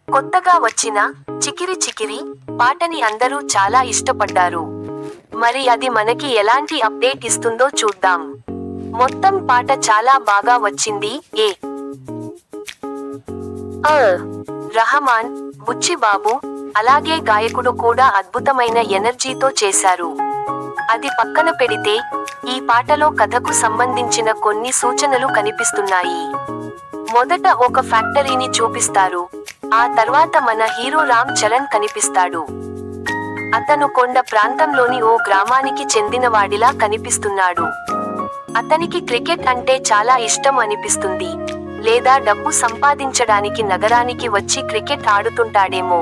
కొత్తగా వచ్చిన చికిరి చికిరి పాటని అందరూ చాలా ఇష్టపడ్డారు. మరి అది మనకి ఎలాంటి అప్డేట్ ఇస్తుందో చూద్దాం. మొత్తం పాట చాలా బాగా వచ్చింది. రహమాన్, బుచ్చిబాబు, అలాగే గాయకుడు కూడా అద్భుతమైన ఎనర్జీతో చేశారు. అది పక్కన పెడితే ఈ పాటలో కథకు సంబంధించిన కొన్ని సూచనలు కనిపిస్తున్నాయి. మొదట ఒక ఫ్యాక్టరీని చూపిస్తారు. ఆ తర్వాత మన హీరో రామ్ చరణ్ కనిపిస్తాడు. అతను కొండ ప్రాంతంలోని ఓ గ్రామానికి చెందినవాడిలా కనిపిస్తున్నాడు. అతనికి క్రికెట్ అంటే చాలా ఇష్టం అనిపిస్తుంది, లేదా డబ్బు సంపాదించడానికి నగరానికి వచ్చి క్రికెట్ ఆడుతుంటాడేమో.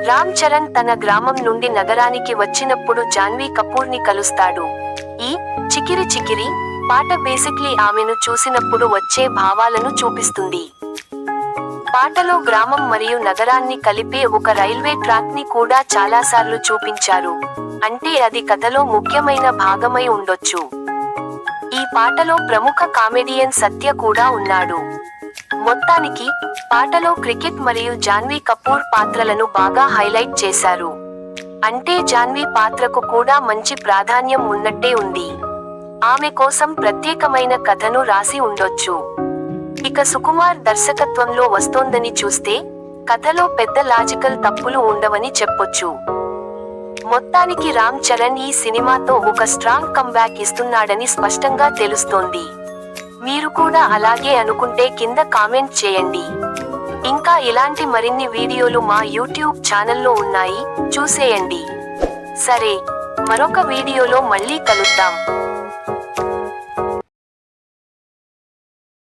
రామ్ చరణ్ తన గ్రామం నుండి నగరానికి వచ్చినప్పుడు జాన్వీ కపూర్ని కలుస్తాడు. ఈ చికిరి చికిరి పాట బేసిక్లీ ఆమెను చూసినప్పుడు వచ్చే భావాలను చూపిస్తుంది. పాటలో గ్రామం మరియు నగరాన్ని కలిపే ఒక రైల్వే ట్రాక్ ని కూడా చాలాసార్లు చూపించారు, అంటే అది కథలో ముఖ్యమైన భాగమై ఉండొచ్చు. ఈ పాటలో ప్రముఖ కామెడియన్ సత్య కూడా ఉన్నాడు. మొత్తానికి పాటలో క్రికెట్ మరియు జాన్వీ కపూర్ పాత్రలను బాగా హైలైట్ చేశారు. అంటే జాన్వీ పాత్రకు కూడా మంచి ప్రాధాన్యం ఉన్నట్టే ఉంది. ఆమె కోసం ప్రత్యేకమైన కథను రాసి ఉండొచ్చు. ఇక సుకుమార్ దర్శకత్వంలో వస్తోందని చూస్తే కథలో పెద్ద లాజికల్ తప్పులు ఉండవని చెప్పొచ్చు. మొత్తానికి రామ్ చరణ్ ఈ సినిమాతో ఒక స్ట్రాంగ్ కంబ్యాక్ ఇస్తున్నాడని స్పష్టంగా తెలుస్తోంది. మీరు కూడా అలాగే అనుకుంటే కింద కామెంట్ చేయండి. ఇంకా ఇలాంటి మరిన్ని వీడియోలు మా యూట్యూబ్ ఛానల్లో ఉన్నాయి, చూసేయండి. సరే, మరొక వీడియోలో మళ్ళీ కలుద్దాం.